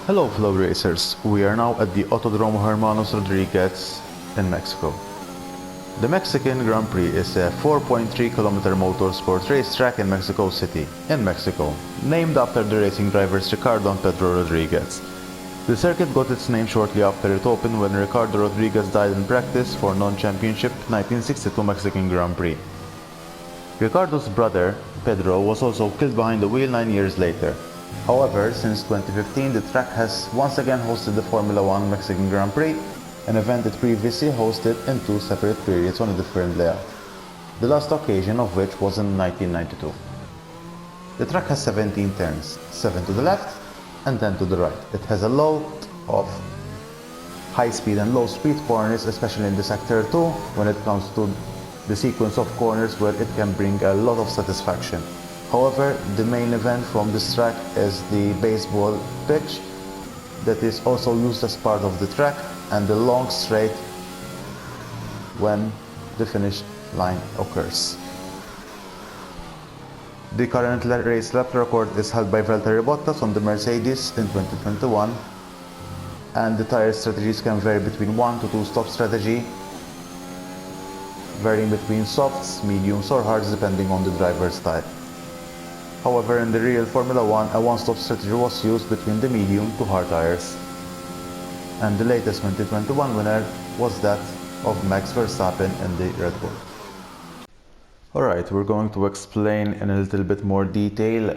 Hello fellow racers, we are now at the Autodromo Hermanos Rodriguez in Mexico. The Mexican Grand Prix is a 4.3 kilometer motorsport racetrack in Mexico City, in Mexico, named after the racing drivers Ricardo and Pedro Rodriguez. The circuit got its name shortly after it opened when Ricardo Rodriguez died in practice for non-championship 1962 Mexican Grand Prix. Ricardo's brother, Pedro, was also killed behind the wheel 9 years later. However, since 2015, the track has once again hosted the Formula One Mexican Grand Prix, an event it previously hosted in two separate periods on a different layout, the last occasion of which was in 1992. The track has 17 turns, 7 to the left and 10 to the right. It has a lot of high speed and low speed corners, especially in the sector 2, when it comes to the sequence of corners where it can bring a lot of satisfaction. However, the main event from this track is the baseball pitch that is also used as part of the track, and the long straight when the finish line occurs. The current race lap record is held by Valtteri Bottas on the Mercedes in 2021, and the tire strategies can vary between 1 to 2 stop strategy, varying between softs, mediums or hards depending on the driver's type. However, in the real Formula One, a one-stop strategy was used between the medium to hard tires. And the latest 2021 winner was that of Max Verstappen in the Red Bull. Alright, we're going to explain in a little bit more detail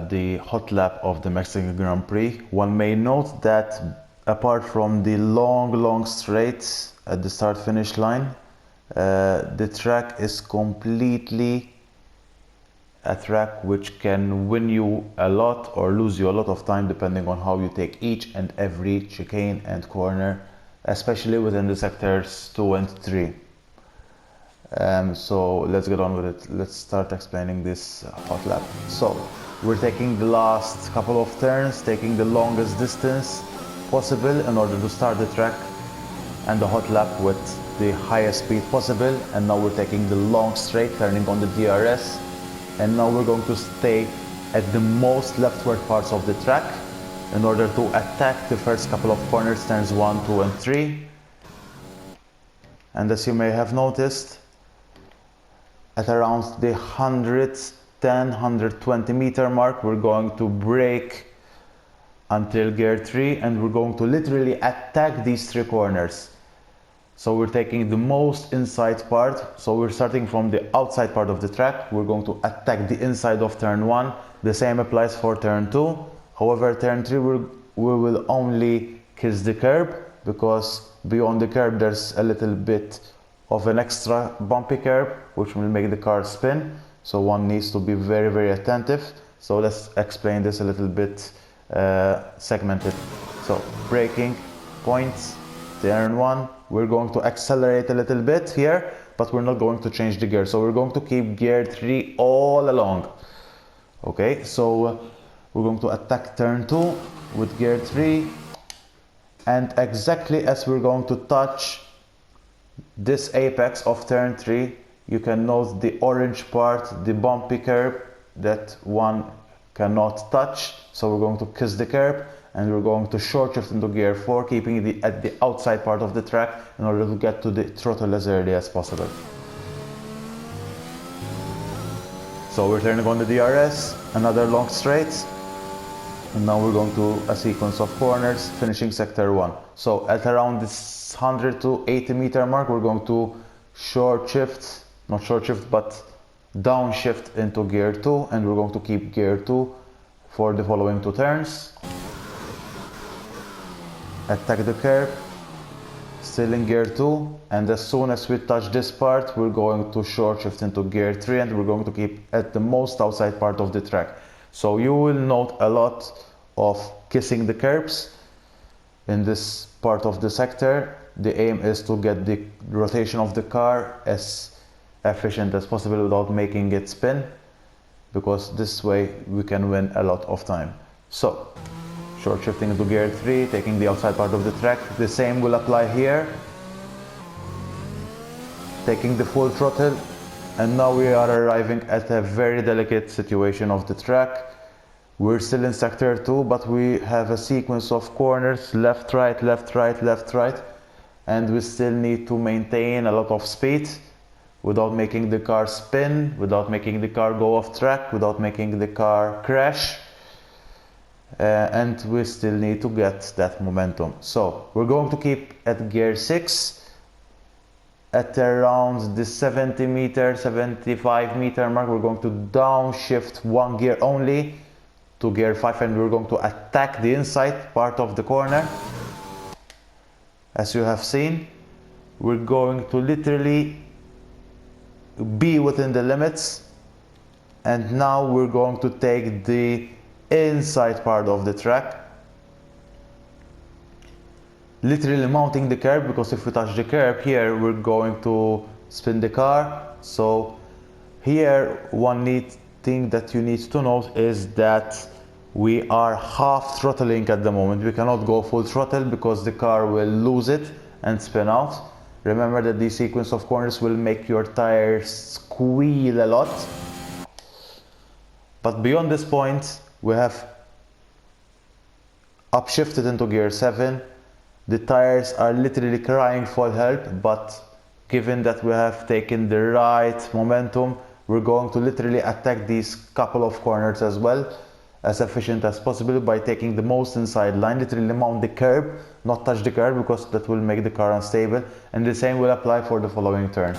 the hot lap of the Mexican Grand Prix. One may note that apart from the long straights at the start-finish line, the track is completely a track which can win you a lot or lose you a lot of time depending on how you take each and every chicane and corner, especially within the sectors 2 and 3. So let's get on with it. Let's start explaining this hot lap. So we're taking the last couple of turns, taking the longest distance possible in order to start the track and the hot lap with the highest speed possible. And now we're taking the long straight, turning on the DRS. And now we're going to stay at the most leftward parts of the track in order to attack the first couple of corners, turns 1, 2 and 3. And as you may have noticed, at around the 110-120 meter mark, we're going to brake until gear 3, and we're going to literally attack these 3 corners. So we're taking the most inside part, so we're starting from the outside part of the track. We're going to attack the inside of turn 1. The same applies for turn 2. However, turn 3 we will only kiss the curb, because beyond the curb there's a little bit of an extra bumpy curb which will make the car spin. So one needs to be very attentive. So let's explain this a little bit segmented. So braking points, turn 1. We're going to accelerate a little bit here, but we're not going to change the gear. So we're going to keep gear 3 all along. Okay, so we're going to attack turn 2 with gear 3. And exactly as we're going to touch this apex of turn 3, you can note the orange part, the bumpy curb that one cannot touch. So we're going to kiss the curb, and we're going to short shift into gear 4, keeping it at the outside part of the track in order to get to the throttle as early as possible. So we're turning on the DRS, another long straight, and now we're going to a sequence of corners, finishing sector 1. So at around this 100 to 80 meter mark, we're going to downshift into gear 2, and we're going to keep gear 2 for the following 2 turns. Attack the curb, still in gear 2, and as soon as we touch this part, we're going to short shift into gear 3, and we're going to keep at the most outside part of the track. So you will note a lot of kissing the curbs in this part of the sector. The aim is to get the rotation of the car as efficient as possible without making it spin, because this way we can win a lot of time. So short shifting into gear 3, taking the outside part of the track. The same will apply here. Taking the full throttle, and now we are arriving at a very delicate situation of the track We're still in sector 2, but we have a sequence of corners, left, right, left, right, left, right, and we still need to maintain a lot of speed without making the car spin, without making the car go off track, without making the car crash. And we still need to get that momentum. So we're going to keep at gear 6 at around the 70 meter, 75 meter mark. We're going to downshift one gear only to gear 5, and we're going to attack the inside part of the corner. As you have seen, we're going to literally be within the limits, and now we're going to take the inside part of the track, literally mounting the curb, because if we touch the curb here, we're going to spin the car. So here, one neat thing that you need to note is that we are half throttling at the moment. We cannot go full throttle because the car will lose it and spin out. Remember that the sequence of corners will make your tires squeal a lot. But beyond this point, we have upshifted into gear 7. The tires are literally crying for help, but given that we have taken the right momentum, we're going to literally attack these couple of corners as well, as efficient as possible by taking the most inside line, literally mount the curb, not touch the curb, because that will make the car unstable, and the same will apply for the following turn.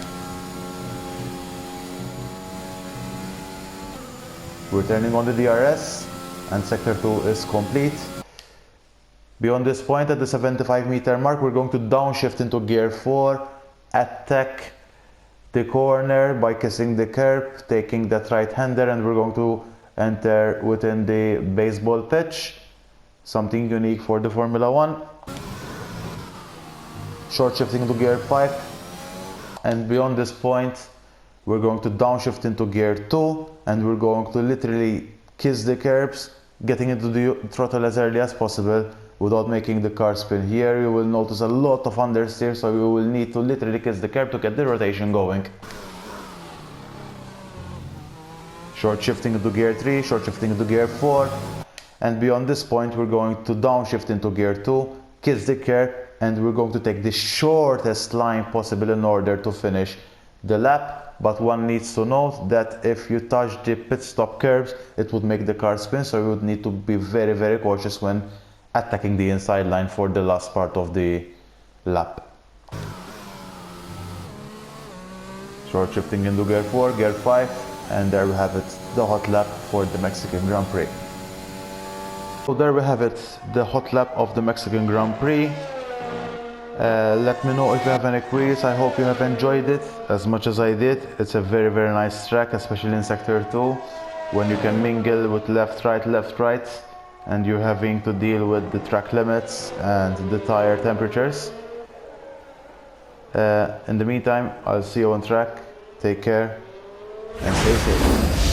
We're turning on the DRS, and sector 2 is complete. Beyond this point, at the 75 meter mark, we're going to downshift into gear 4, attack the corner by kissing the curb, taking that right hander, and we're going to enter within the baseball pitch, something unique for the Formula 1. Short shifting into gear 5, and beyond this point, we're going to downshift into gear 2, and we're going to literally kiss the curbs, getting into the throttle as early as possible without making the car spin. Here you will notice a lot of understeer, so you will need to literally kiss the curb to get the rotation going. Short shifting into gear 3, short shifting into gear 4, and beyond this point we're going to downshift into gear 2, kiss the curb, and we're going to take the shortest line possible in order to finish the lap. But one needs to note that if you touch the pit stop curbs, it would make the car spin, so you would need to be very, very cautious when attacking the inside line for the last part of the lap. Short shifting into gear 4, gear 5, and there we have it, the hot lap for the Mexican Grand Prix. So there we have it, the hot lap of the Mexican Grand Prix. Let me know if you have any queries. I hope you have enjoyed it as much as I did. It's a very, very nice track, especially in sector 2, when you can mingle with left, right, and you're having to deal with the track limits and the tire temperatures. In the meantime, I'll see you on track. Take care and stay safe.